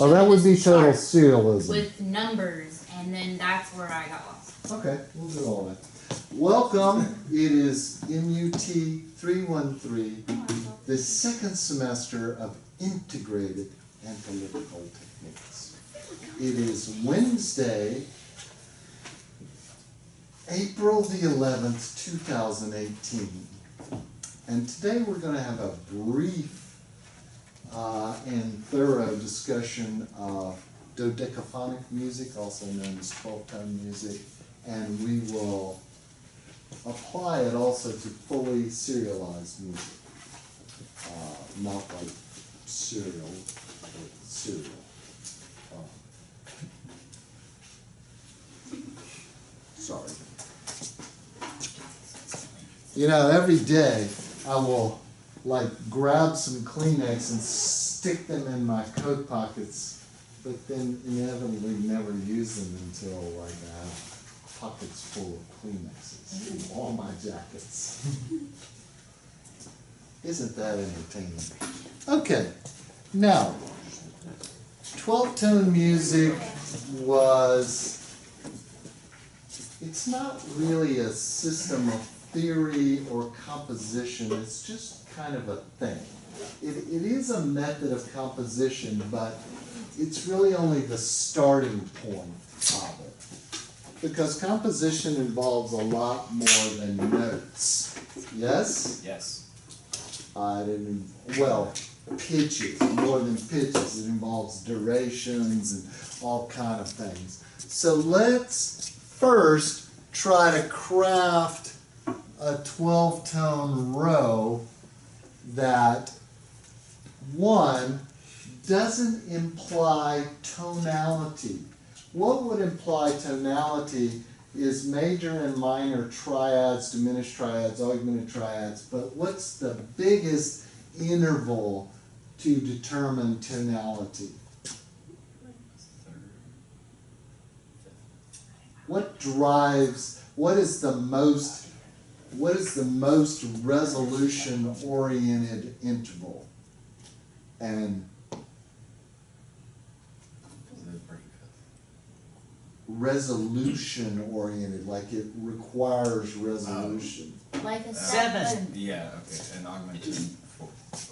Oh, that would be total serialism. With numbers, and then that's where I got lost. Okay, we'll do all that. Welcome. It is MUT 313, the second semester of Integrated Analytical Techniques. It is Wednesday, April the 11th, 2018. And today we're going to have a brief and thorough discussion of dodecaphonic music, also known as 12-tone music, and we will apply it also to fully serialized music, not like serial, but serial. Sorry. You know, every day I will like grab some Kleenex and stick them in my coat pockets, but then inevitably never use them until like I have pockets full of Kleenexes in all my jackets. Isn't that entertaining? Okay, now 12-tone music it's not really a system of theory or composition, it's just kind of a thing. It is a method of composition, but it's really only the starting point of it. Because composition involves a lot more than notes. Yes? Yes. Well, pitches, more than pitches. It involves durations and all kind of things. So let's first try to craft a 12-tone row that, one, doesn't imply tonality. What would imply tonality is major and minor triads, diminished triads, augmented triads, but what's the biggest interval to determine tonality? What is the most resolution-oriented interval? And resolution-oriented, like it requires resolution. Like a 7. Yeah, okay, an augmented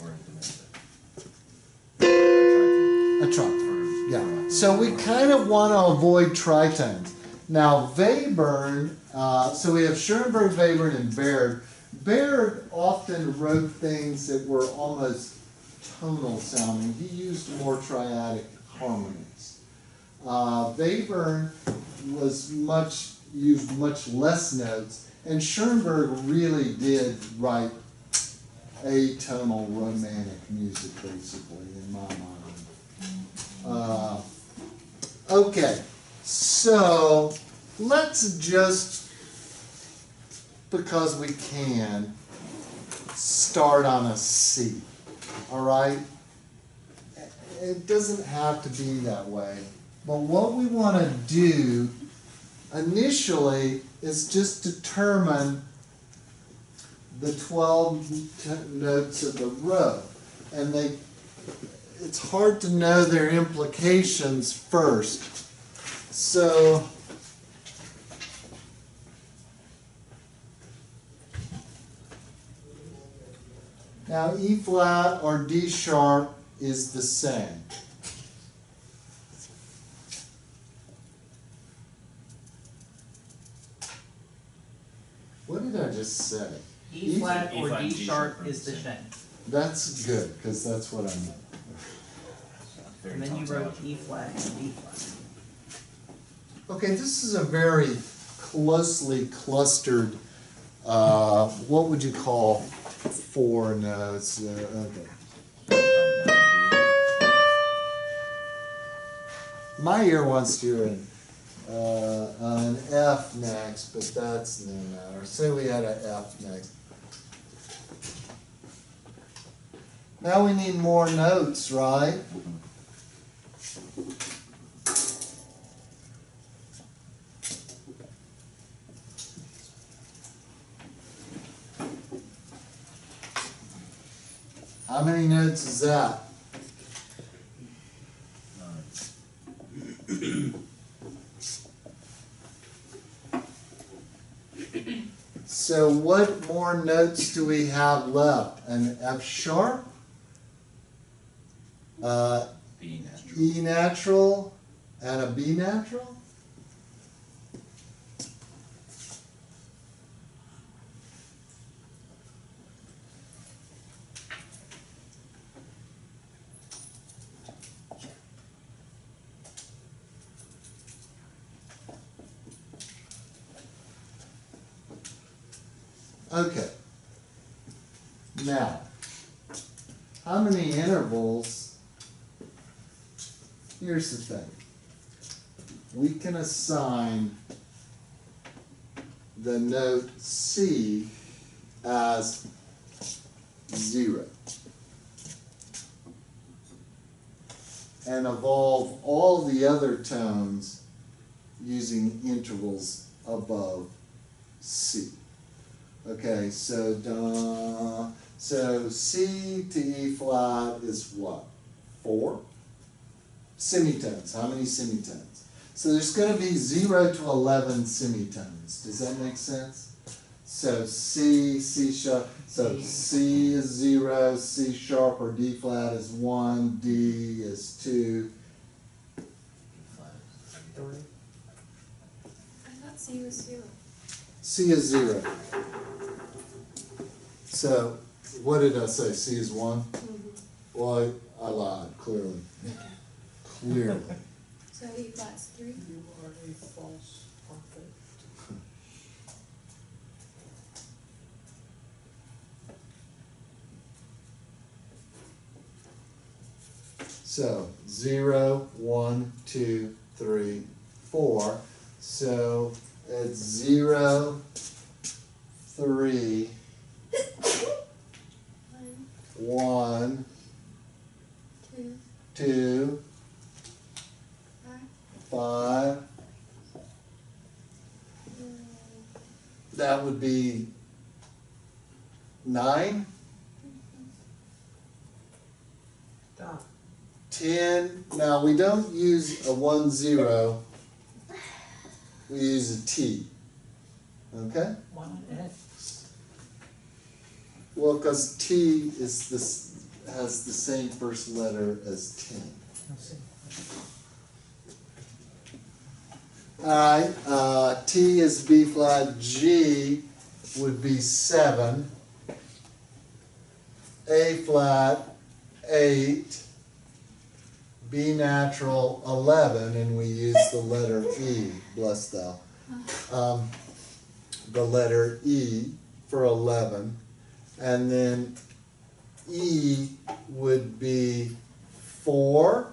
or A tritone, yeah. So we kind of want to avoid tritones. Now Webern, so we have Schoenberg, Webern, and Baird. Baird often wrote things that were almost tonal sounding. He used more triadic harmonies. Webern used much less notes, and Schoenberg really did write atonal romantic music, basically, in my mind. Okay. So let's just, because we can, start on a C, all right? It doesn't have to be that way, but what we want to do initially is just determine the 12 notes of the row, and it's hard to know their implications first. So now E flat or D sharp is the same. What did I just say? E flat or D sharp is the same. That's good, because that's what I meant. And then you wrote E flat and D flat. Okay, this is a very closely clustered, what would you call 4 notes? Okay. My ear wants to hear an F next, but that's no matter. Say we had an F next. Now we need more notes, right? How many notes is that? So what more notes do we have left? An F sharp, B natural. E natural, and a B natural? Okay. Now, how many intervals? Here's the thing. We can assign the note C as 0 and evolve all the other tones using intervals above C. Okay, so so C to E flat is what? 4? Semitones. How many semitones? So there's going to be 0 to 11 semitones. Does that make sense? So C, C sharp. So C is 0, C sharp or D flat is 1, D is 2. Three. I thought C was 0. C is 0. So what did I say? C is 1? Well, I lied, clearly. Clearly. So E flat's 3. You are a false prophet. So 0, 1, 2, 3, 4. So it's 0, 3, 1, 2, 2, 5. 5. That would be 9, Stop. 10. Now we don't use a 1, 0. We use a T. Okay? Why not X? Well, because T is this has the same first letter as 10. Let's see. Alright, T is B flat, G would be 7, A flat, 8, B natural, 11, and we use the letter E, bless thou. The letter E for 11, and then E would be 4,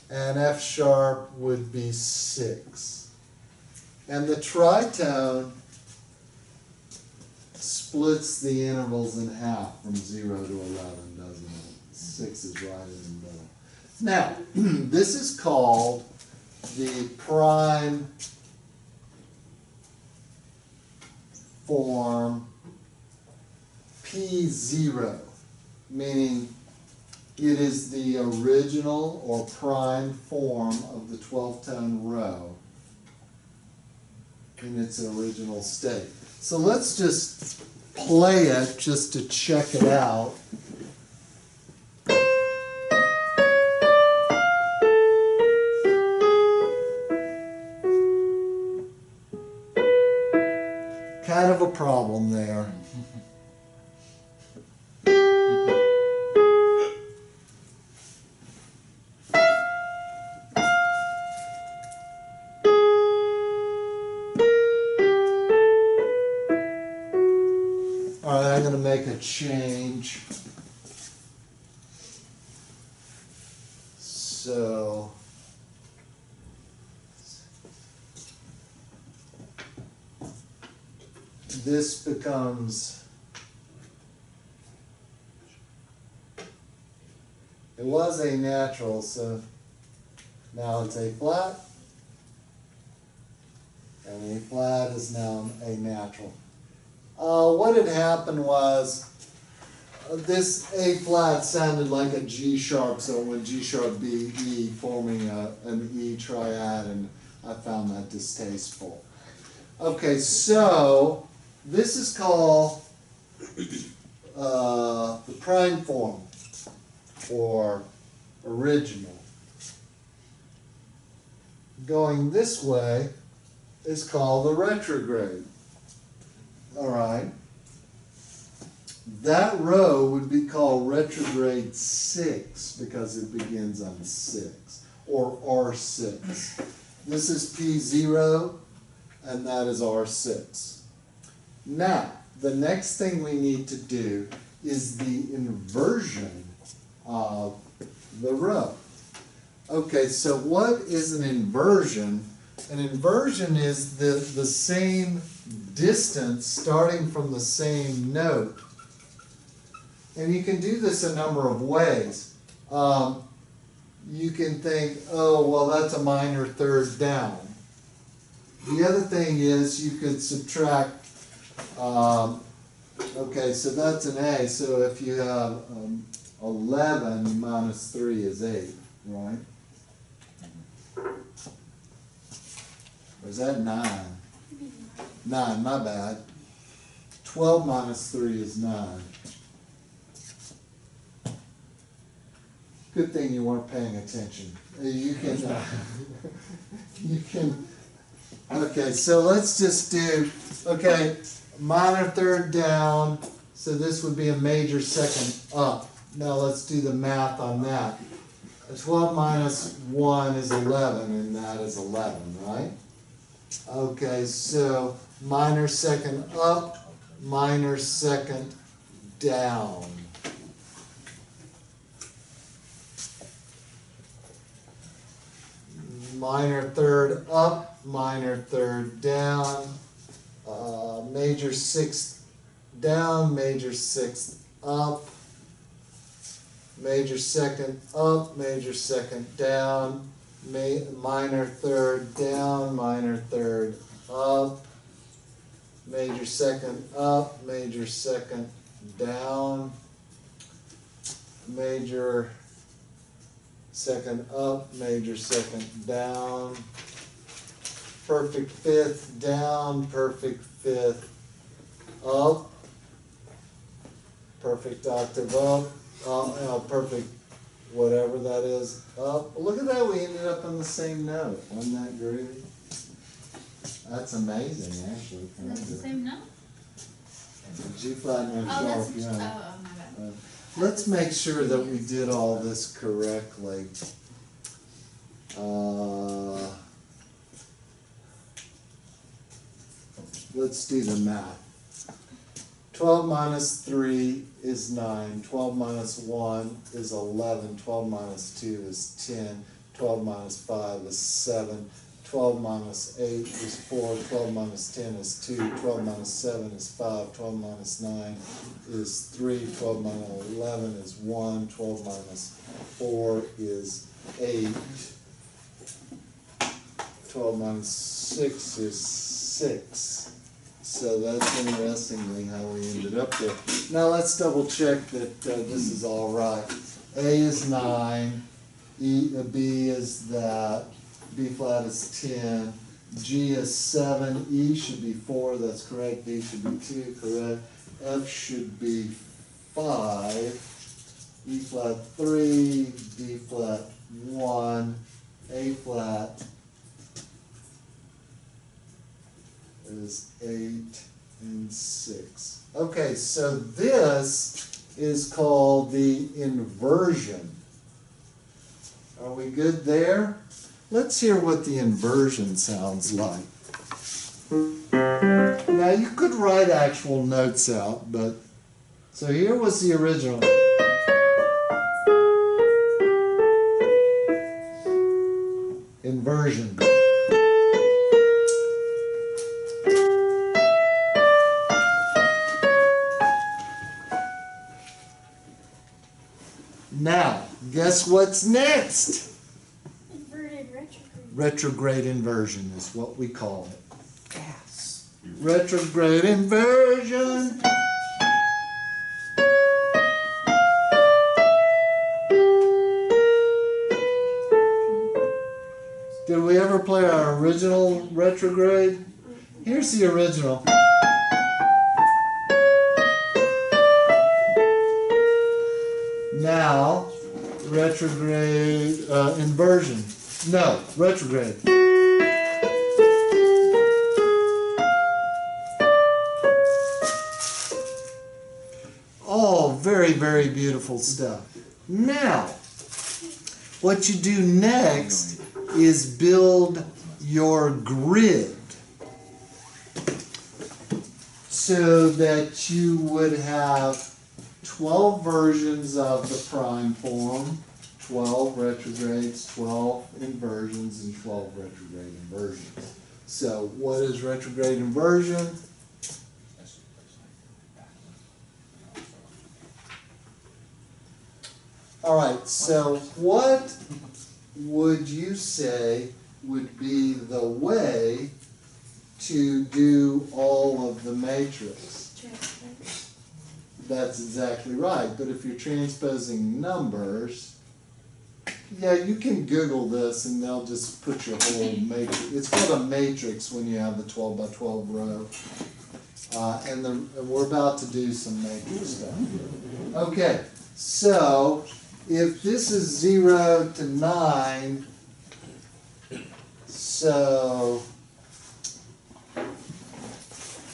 and F sharp would be 6. And the tritone splits the intervals in half from 0 to 11, doesn't it? 6 is right in the middle. Now, this is called the prime form P0, meaning it is the original or prime form of the 12-tone row in its original state. So let's just play it just to check it out. Kind of a problem there. All right, I'm going to make a change. So this becomes, it was A natural, so now it's A flat, and A flat is now A natural. What had happened was this A flat sounded like a G sharp, so it went G sharp B E, forming an E triad, and I found that distasteful. Okay, so this is called the prime form or original. Going this way is called the retrograde. All right. That row would be called retrograde 6 because it begins on 6 or R6. This is P0 and that is R6. Now, the next thing we need to do is the inversion of the row. Okay, so what is an inversion? An inversion is the same distance starting from the same note. And you can do this a number of ways. You can think, oh, well, that's a minor third down. The other thing is you could subtract, okay, so that's an A. So if you have 11 minus 3 is 8, right? Or is that 9? 9, my bad. 12 minus 3 is 9. Good thing you weren't paying attention. You can, okay, so let's just do, okay, minor third down, so this would be a major second up. Now let's do the math on that. 12 minus 1 is 11, and that is 11, right? Okay, so minor second up, minor second down. Minor third up, minor third down, major sixth down, major sixth up, major second up, major second down, minor third down, minor third up, major second up, major second down, major second up, major second down, perfect fifth down, perfect fifth up, perfect octave up, perfect whatever that is up. Look at that, we ended up on the same note. Wasn't that groovy? That's amazing, actually. That's the same note? G flat and F Oh, sharp, that's, yeah. oh, my bad. Let's make sure that we did all this correctly. Let's do the math. 12 minus 3 is 9. 12 minus 1 is 11. 12 minus 2 is 10. 12 minus 5 is 7. 12 minus 8 is 4, 12 minus 10 is 2, 12 minus 7 is 5, 12 minus 9 is 3, 12 minus 11 is 1, 12 minus 4 is 8, 12 minus 6 is 6. So that's interestingly how we ended up there. Now let's double check that this is all right. A is 9, B is that, B flat is 10, G is 7, E should be 4, that's correct, B should be 2, correct, F should be 5, E flat 3, B flat 1, A flat is 8 and 6. Okay, so this is called the inversion. Are we good there? Let's hear what the inversion sounds like. Now you could write actual notes out, but so here was the original. Inversion. Now, guess what's next? Inverted retrograde. Retrograde inversion is what we call it. Yes. Retrograde inversion. Did we ever play our original retrograde? Here's the original. Now, retrograde, inversion. No, retrograde. All very, very beautiful stuff. Now, what you do next is build your grid so that you would have 12 versions of the prime form, 12 retrogrades, 12 inversions, and 12 retrograde inversions. So what is retrograde inversion? All right, so what would you say would be the way to do all of the matrix? That's exactly right, but if you're transposing numbers, yeah, you can Google this and they'll just put your whole matrix. It's called a matrix when you have the 12 by 12 row. And we're about to do some matrix stuff. Okay, so if this is 0 to 9, so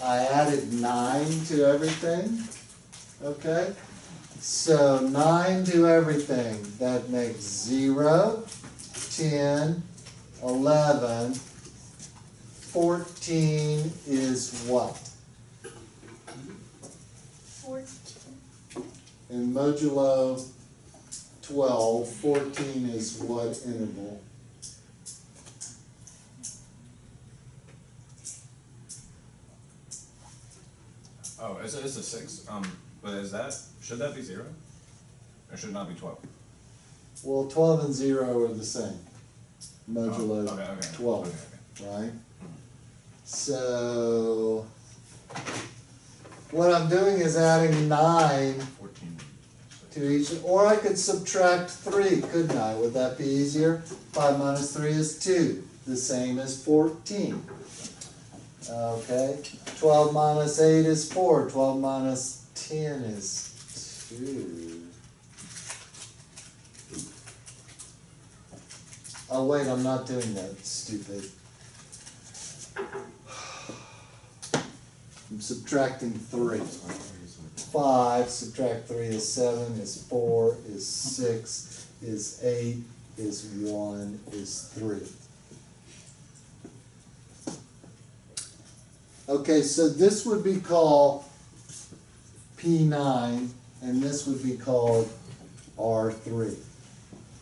I added 9 to everything, okay? So 9 to everything, that makes 0, 10, 11, 14 is what? 14. And modulo 12, 14 is what interval? Oh, it's a 6. But should that be 0? Or should it not be 12? Well, 12 and 0 are the same. Modulo Okay. 12, Okay. right? So, what I'm doing is adding 9 14. to each, or I could subtract 3, couldn't I? Would that be easier? 5 minus 3 is 2, the same as 14. Okay, 12 minus 8 is 4, 12 minus 10 is 2. Oh wait, I'm not doing that, stupid. I'm subtracting 3. 5, subtract 3 is 7, is 4, is 6, is 8, is 1, is 3. Okay, so this would be called P9, and this would be called R3.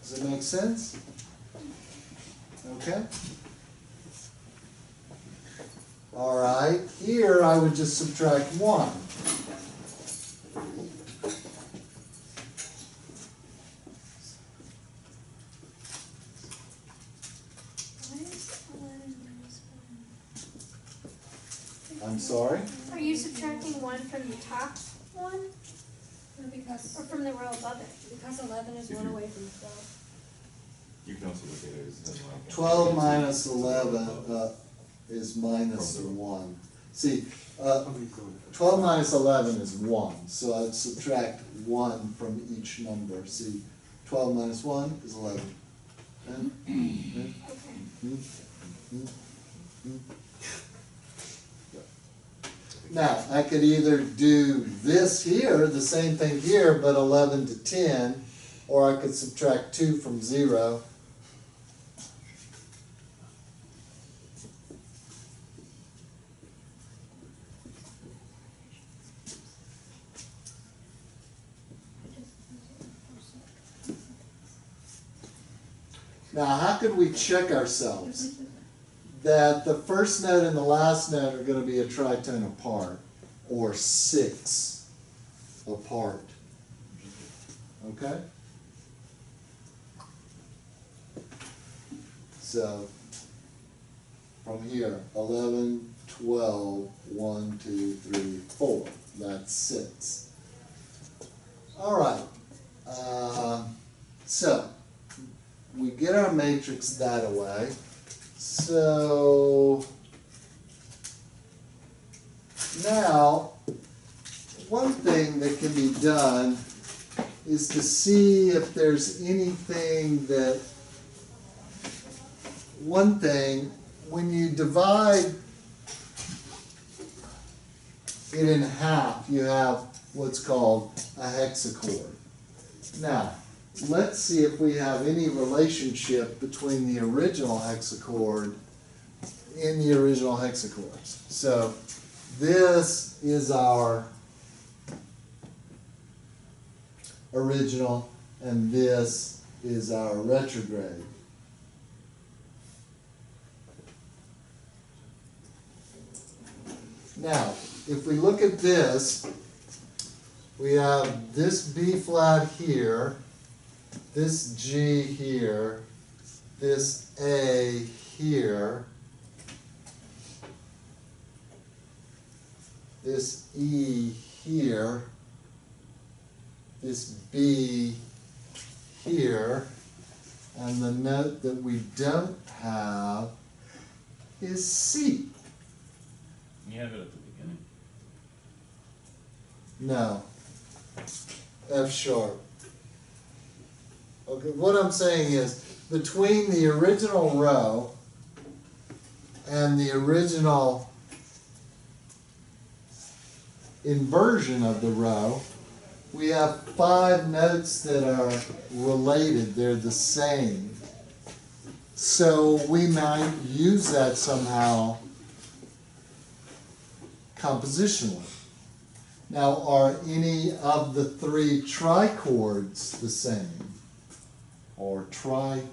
Does it make sense? Okay. All right, here I would just subtract 1. What is 11 minus I'm sorry? 1? Are you subtracting 1 from the top one? No, because, Or from the row above it? because 11 is 1 away from 12. You can also look at it as 12 minus 11 is minus 1. See, 12 minus 11 is 1, so I'd subtract 1 from each number. See, 12 minus 1 is 11. And, now, I could either do this here, the same thing here, but 11 to 10, or I could subtract 2 from 0. Now, how could we check ourselves that the first note and the last note are going to be a tritone apart, or 6 apart? Okay? So, from here, 11, 12, 1, 2, 3, 4. That's 6. All right. So, we get our matrix that way. So, Now, one thing that can be done is to see if there's anything that, one thing, when you divide it in half, you have what's called a hexachord. Now, let's see if we have any relationship between the original hexachord in the original hexachords. So this is our original, and this is our retrograde. Now, if we look at this, we have this B flat here, this G here, this A here, this E here, this B here, and the note that we don't have is C. You have it at the beginning. No. F sharp. Okay, what I'm saying is between the original row and the original inversion of the row, we have 5 notes that are related. They're the same. So we might use that somehow compositionally. Now, are any of the 3 trichords the same? Or triads?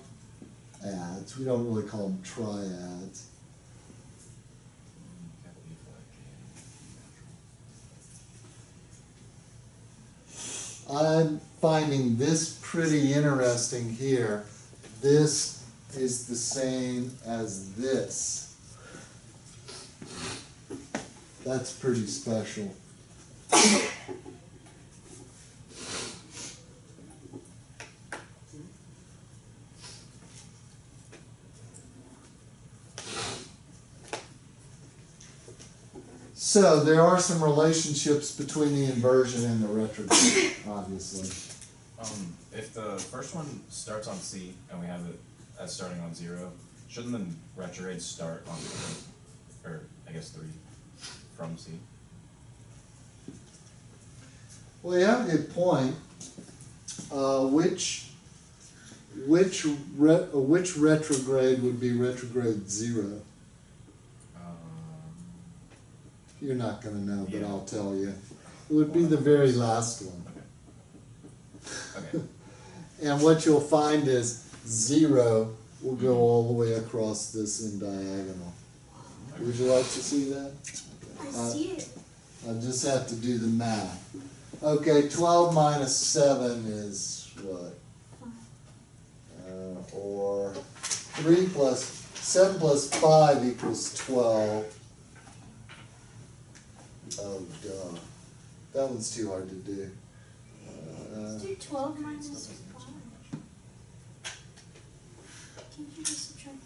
We don't really call them triads. I'm finding this pretty interesting here. This is the same as this. That's pretty special. So there are some relationships between the inversion and the retrograde, obviously. If the first one starts on C and we have it as starting on 0, shouldn't the retrograde start on 0, or I guess 3 from C? Well, you have a good point. Which retrograde would be retrograde 0? You're not going to know, but Yeah. I'll tell you. It would be the very last one. Okay. And what you'll find is 0 will go all the way across this in diagonal. Would you like to see that? I see it. I just have to do the math. Okay, 12 minus 7 is what? Or 7 plus 5 equals 12. Oh, duh. That one's too hard to do. Let's do 12 minus 5. Can't you just subtract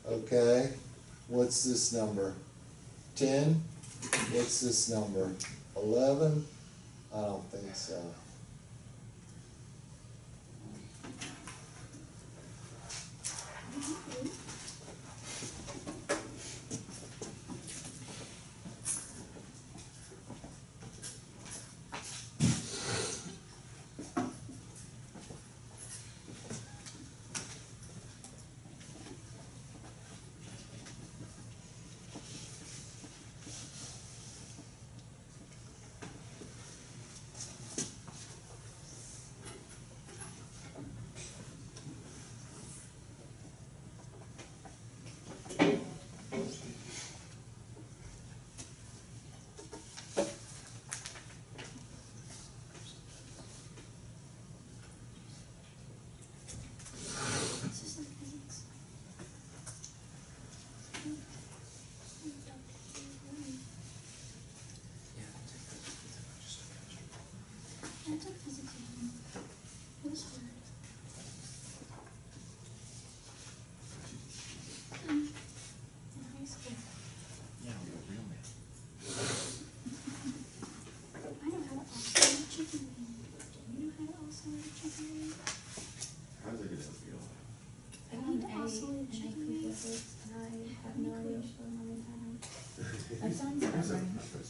5? Okay, what's this number? 10? What's this number? 11? I don't think so.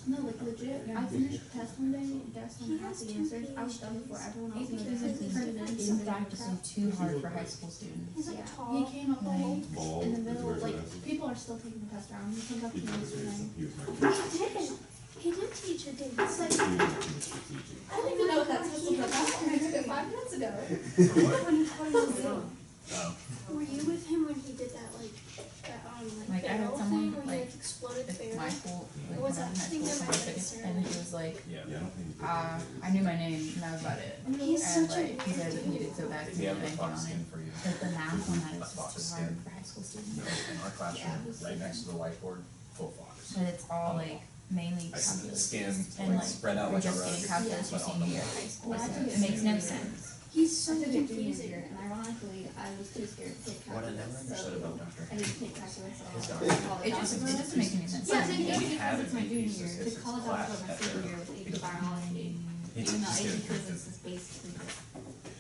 No, like legit. I finished the test one day and guessed on half the answers. I was done before everyone else. Maybe because it's in fact just too hard for high school students. He's like Yeah. tall. He came up like Bald, in the middle. is where Like it's at. people are still taking the test around. He comes up to me yesterday. He was my He didn't. He did teach it, didn't he? It's like, He was my chemistry teacher. I don't even know what that test was about. I took it 5 minutes ago. When he told us to. Oh, Were you with him when he did that like that Like, I had barrel someone, thing where like, he like exploded the If barrel? my school, like, Or when was I that was in high school, thing that someone might took it, have and he was like, yeah. Yeah, I don't think he did. I knew my name, and that was about it. He's And such a like, he said that he weird did so bad, Did he he was have a banking fox on skin it. for you? But the math one that A is fox just too skin. hard for high school students. In our classroom, right next to the whiteboard, full fox. But it's all like mainly I see the calculus. skin And like like, spread out we're like a just rug. getting calculus your but on senior the year of wall. high school, Well, I so took it makes no it sense. He's so I took it junior confusing, year. and ironically, I was too scared to take What I never calculus, understood so about Dr. I didn't take calculus at His all. doctor. It doesn't make any sense. Yeah, to then me. just We because had it's a my big junior thesis year, his to college I class was my at senior their- year with AP because biology. He Even though just AP didn't physics is basically just a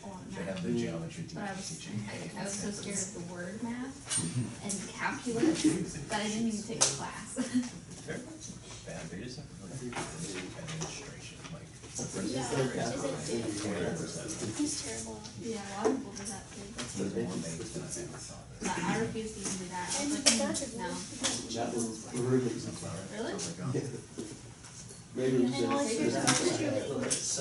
lot of They have math. the geometry But I was, teaching. I was so scared of the word math and calculus that I didn't even take a class. They just have to put administration, like. Yeah, he's terrible. Yeah, a lot of people do that too. He's more baked than I've ever thought. But I refuse to even do that. I And was the like, budget no. That was really Really? maybe it was And all I just hear is it's about It's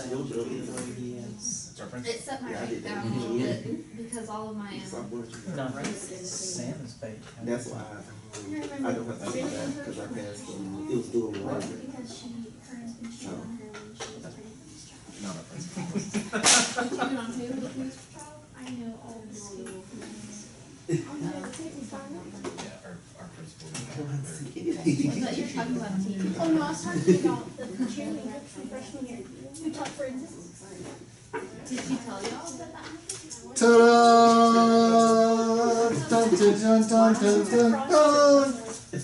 our principal. It set my Yeah, I rate did that. down a little bit because all of my Stop watching. No, Sam is fake. That's why I don't have to do that because I passed them. It was doing right. Because her husband cheated on her when she was pregnant with this child. Not our principal. She cheated on who with this child? I know all the school. Oh, no, it's taking fun. Yeah, our principal. I thought you were talking about a team. Oh, no, I was talking about the cheerleader from freshman year who taught forensics. Did she tell y'all that that happened? Ta-da! Dun, dun, dun, dun, dun, dun, dun.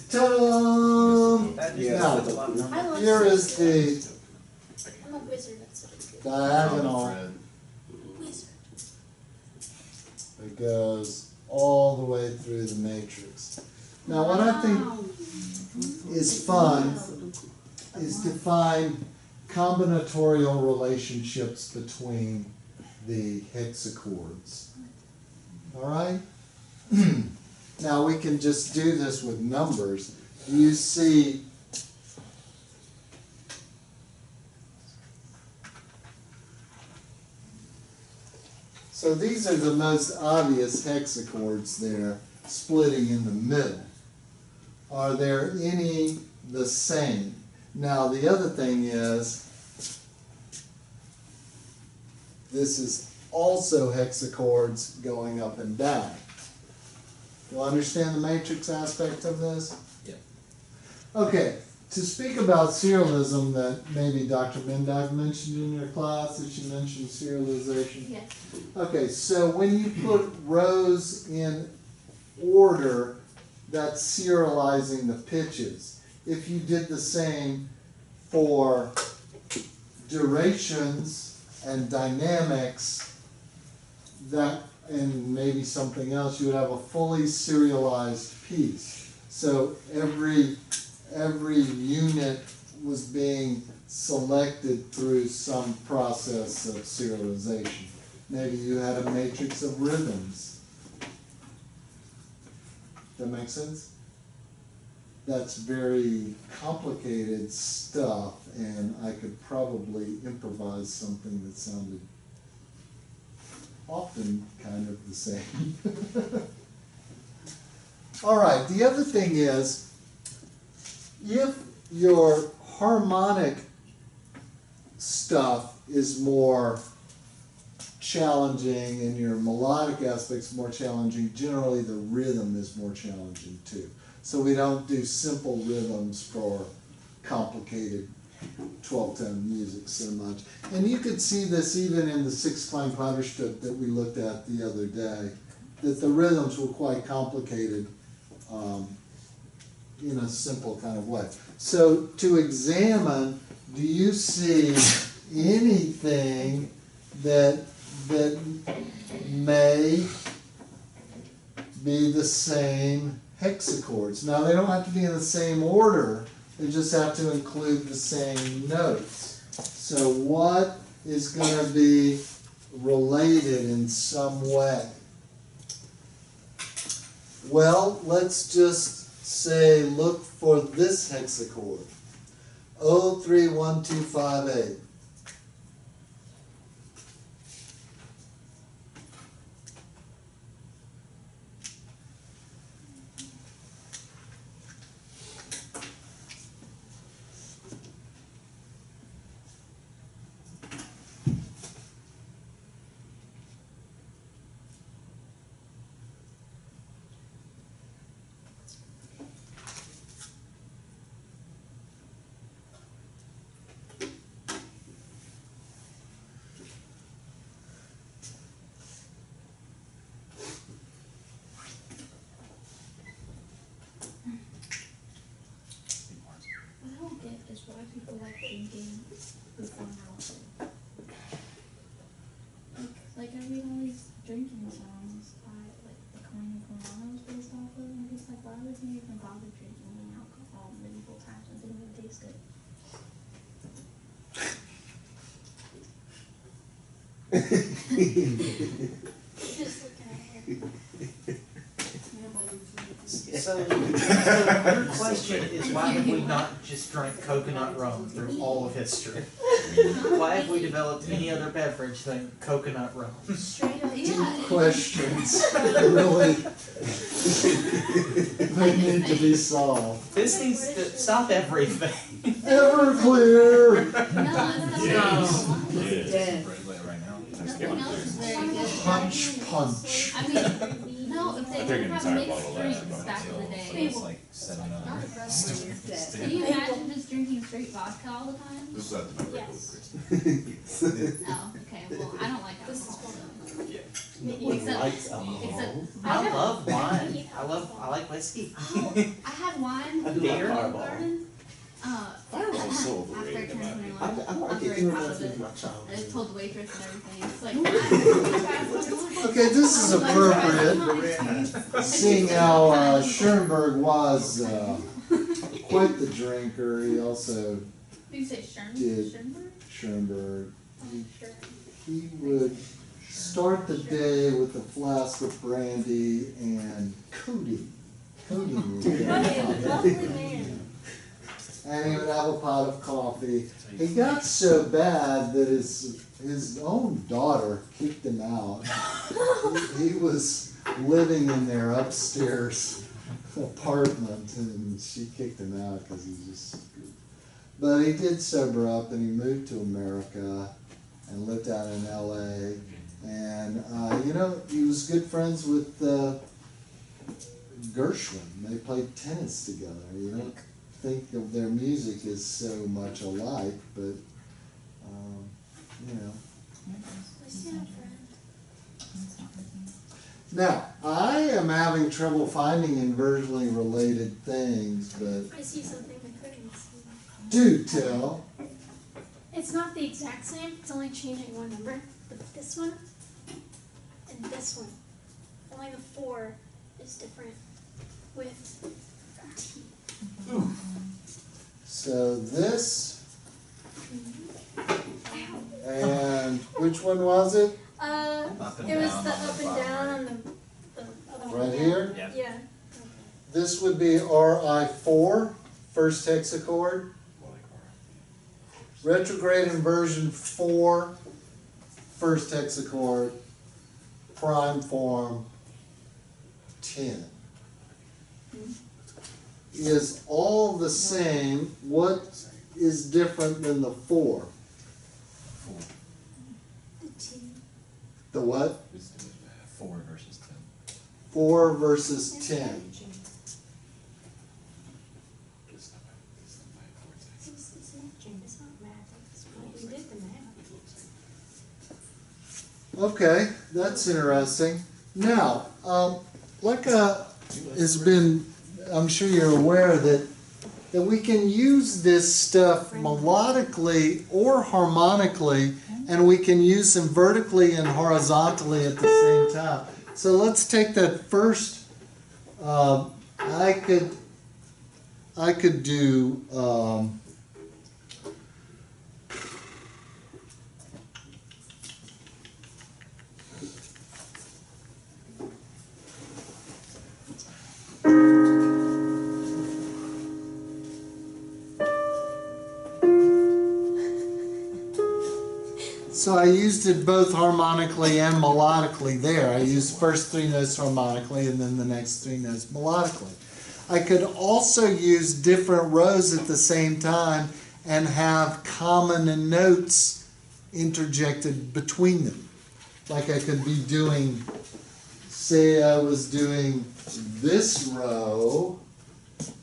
Ta-da! Yeah. Now, I love here is the I'm a wizard at certificate. diagonal Wizard. that goes all the way through the matrix. Now, what I think is fun is to find combinatorial relationships between the hexachords. All right? Now we can just do this with numbers. You see so these are the most obvious hexachords there, splitting in the middle. Are there any the same? Now the other thing is, this is also hexachords going up and down. Do you understand the matrix aspect of this? Yeah. Okay, to speak about serialism that maybe Dr. Mendag mentioned in your class, that she mentioned serialization. Yes. Okay, so when you put rows in order, that's serializing the pitches. If you did the same for durations and dynamics, that and maybe something else, you would have a fully serialized piece. So every unit was being selected through some process of serialization. Maybe you had a matrix of rhythms. That make sense? That's very complicated stuff, and I could probably improvise something that sounded often kind of the same. All right, the other thing is, if your harmonic stuff is more challenging and your melodic aspect's more challenging, generally the rhythm is more challenging too. So we don't do simple rhythms for complicated 12-tone music so much. And you could see this even in the 6-Klangquaderstück that we looked at the other day, that the rhythms were quite complicated in a simple kind of way. So to examine, do you see anything that may be the same hexachords? Now they don't have to be in the same order. They just have to include the same notes. So what is going to be related in some way? Well, let's just say look for this hexachord. 031258. What I don't get is why people like drinking before now. Like I read all these drinking songs by like the Corny Cornanos based off of, and I'm just like, why would you even bother drinking any alcohol medieval times when it didn't even taste good? Just look at it. So your question is, why have we not just drank coconut rum through all of history? Why have we developed any other beverage than coconut rum? Straight up. Deep questions really they need to be solved. This needs to stop everything. Everclear! No, Yes. Right now. nothing else is very good. Punch, punch. I mean, no, if they drinking don't an have entire mixed bottle drinks last back in the So day. it's like 7-Up. Can you imagine just drinking straight vodka all the time? This is at the Beverly Yes. Hills, Oh, okay, well, I don't like alcohol though. Nobody likes alcohol. Except, I love wine. I like whiskey. oh, I had wine I do like Beer? in Fireball. garden. Fireball's so After I overrated in turned my 21. I I'm like it. very It proud reminds of me it. of my I just childhood. told the waitress and everything. It's like, "Ah, Okay, this is appropriate, seeing how Schoenberg was quite the drinker. He also, Did you say Sherman? Did. Sherman? Schoenberg, I'm sure. he would start the day with a flask of brandy and codeine. Codeine was very What a popular. lovely man. And he would have a pot of coffee. He got so bad that his own daughter kicked him out. He was living in their upstairs apartment, and she kicked him out because he just. But he did sober up, and he moved to America and lived out in L.A. And he was good friends with Gershwin. They played tennis together. You don't think of their music as so much alike, but What's your friend? Now, I am having trouble finding inversely related things, but I see something I couldn't see. do tell. It's not the exact same, it's only changing one number. But this one and this one. Only the 4 is different with So this, and which one was it? Up and it was down the on up the and bottom down right. on the other one. Right yeah. here? Yeah. Yeah. This would be RI4, first hexachord. Retrograde inversion 4, first hexachord. Prime form 10. Is all the same. What is different than the 4? The T. The what? 4 versus 10. 4 versus 10. It's matching. It's not math. It's what we did the math. Okay, that's interesting. Now, has been, I'm sure you're aware that we can use this stuff melodically or harmonically, and we can use them vertically and horizontally at the same time. So let's take that first. I could do, so I used it both harmonically and melodically there. I used first three notes harmonically and then the next three notes melodically. I could also use different rows at the same time and have common notes interjected between them. Like I could be doing, say I was doing this row,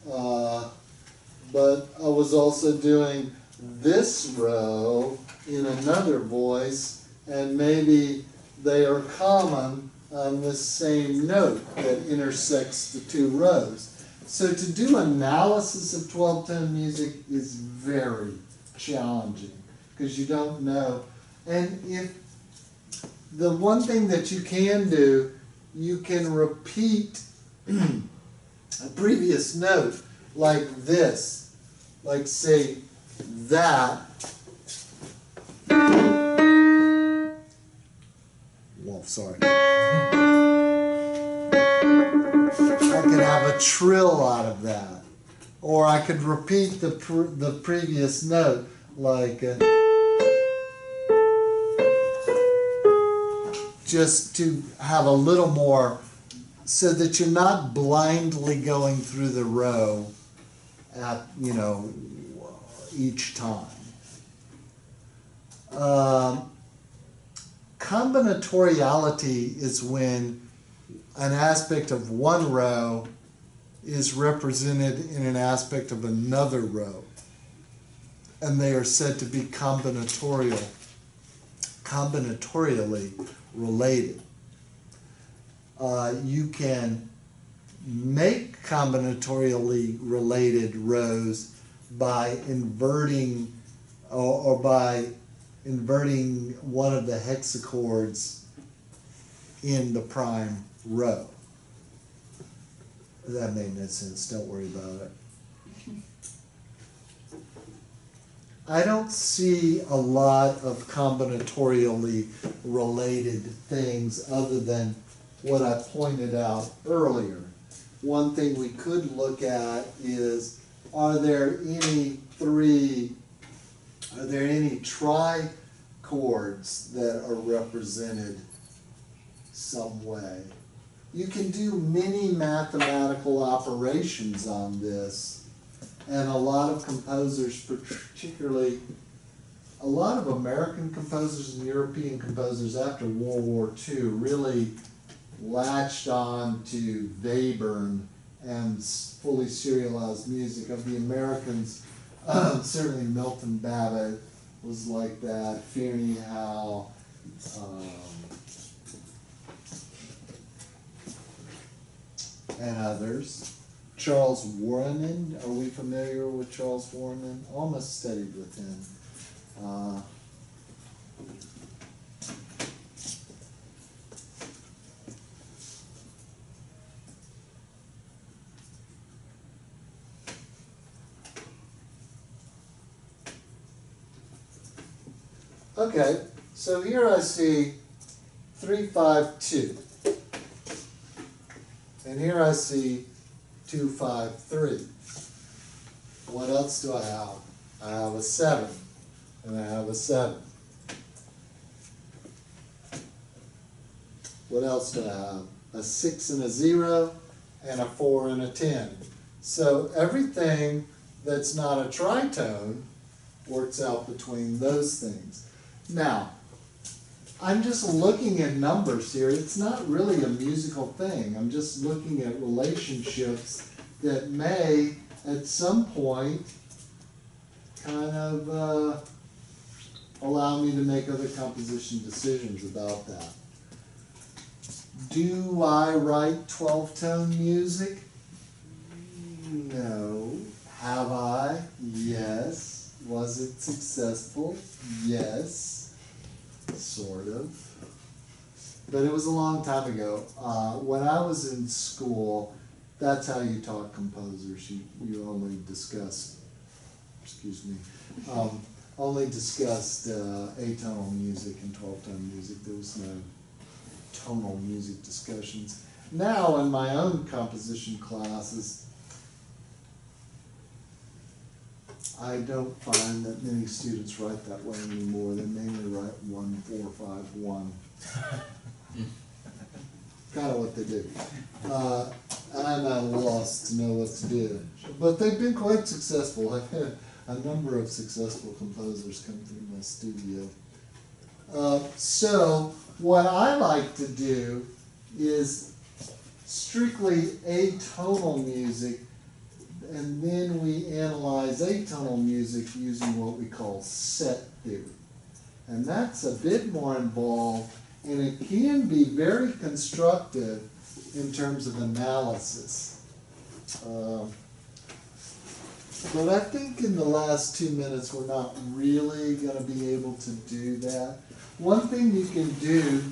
but I was also doing this row in another voice, and maybe they are common on this same note that intersects the two rows. So to do analysis of 12-tone music is very challenging because you don't know. And if the one thing that you can do, you can repeat a previous note like this, like say that. Well, sorry. I could have a trill out of that. Or I could repeat the previous note, like just to have a little more, so that you're not blindly going through the row at, each time. Combinatoriality is when an aspect of one row is represented in an aspect of another row, and they are said to be combinatorially related. You can make combinatorially related rows by inverting or by inverting one of the hexachords in the prime row. That made no sense, don't worry about it. I don't see a lot of combinatorially related things other than what I pointed out earlier. One thing we could look at is, are there any trichords that are represented some way? You can do many mathematical operations on this, and a lot of composers, particularly a lot of American composers and European composers after World War II, really latched on to Webern and fully serialized music. Of the Americans, certainly Milton Babbitt was like that, Fearney Howe, and others. Charles Warren, are we familiar with Charles Warren? Almost studied with him. Okay, so here I see 3, 5, 2. And here I see 2, 5, 3. What else do I have? I have a 7, and I have a 7. What else do I have? A 6 and a 0, and a 4 and a 10. So everything that's not a tritone works out between those things. Now, I'm just looking at numbers here. It's not really a musical thing. I'm just looking at relationships that may, at some point, kind of allow me to make other composition decisions about that. Do I write 12-tone music? No. Have I? Yes. Was it successful? Yes. Sort of. But it was a long time ago. When I was in school, that's how you taught composers. You only discussed, excuse me, only discussed atonal music and 12-tone music. There was no tonal music discussions. Now in my own composition classes, I don't find that many students write that way anymore. They mainly write 1, 4, 5, 1. Kind of what they do. I'm at a loss to know what to do. But they've been quite successful. I've had a number of successful composers come through my studio. So what I like to do is strictly atonal music, and then we analyze atonal music using what we call set theory. And that's a bit more involved, and it can be very constructive in terms of analysis. But I think in the last 2 minutes we're not really going to be able to do that. One thing you can do,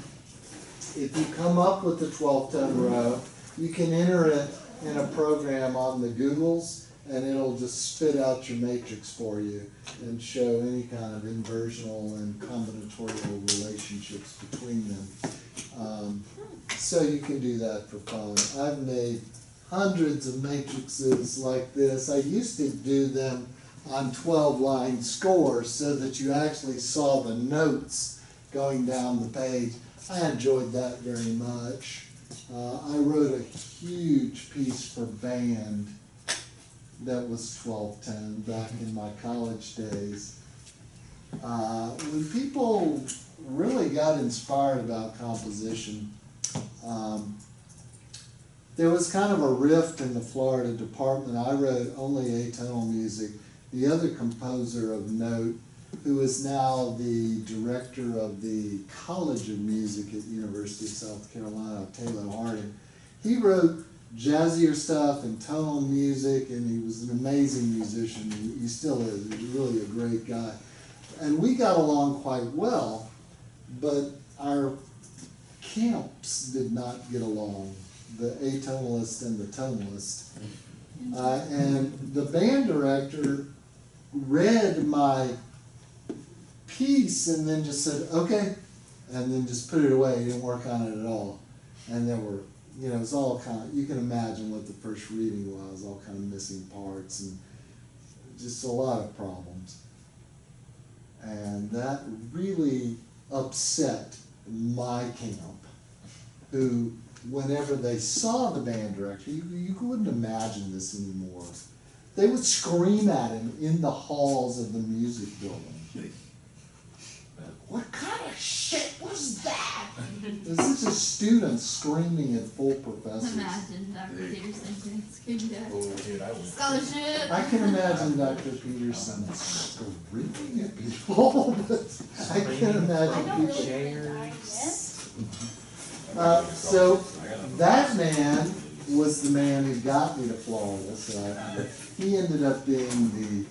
if you come up with a 12-tone row, you can enter it in a program on the Googles, and it'll just spit out your matrix for you and show any kind of inversional and combinatorial relationships between them. So you can do that for fun. I've made hundreds of matrices like this. I used to do them on 12-line scores so that you actually saw the notes going down the page. I enjoyed that very much. I wrote a huge piece for band that was 12-tone back in my college days. When people really got inspired about composition, there was kind of a rift in the Florida department. I wrote only atonal music. The other composer of note, who is now the director of the College of Music at University of South Carolina, Taylor Harding, he wrote jazzier stuff and tonal music, and he was an amazing musician. He still is. He's really a great guy. And we got along quite well, but our camps did not get along, the atonalist and the tonalist. And the band director read my piece and then just said, okay, and then just put it away. He didn't work on it at all. And there were, you know, it's all kind of, you can imagine what the first reading was, all kind of missing parts and just a lot of problems. And that really upset my camp, who, whenever they saw the band director, you couldn't imagine this anymore. They would scream at him in the halls of the music building. What kind of shit was that? This is a student screaming at full professors. Imagine Dr. Peterson getting screamed at. Oh, dude, I would. Scholarship! I can imagine Dr. Peterson screaming at people, but I can't imagine people. Chairs. So that man was the man who got me to Florida. So he ended up being the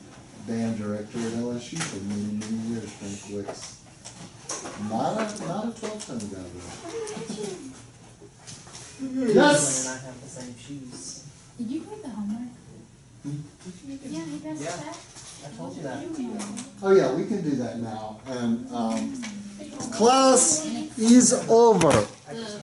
band director at LSU for many, many years, Frank Wicks. Not a 12-ton guy though. Yes! And I have the same shoes. Did you make the homework? Yeah, he passed Yeah. that. I told you that. Oh yeah, we can do that now. And class is over.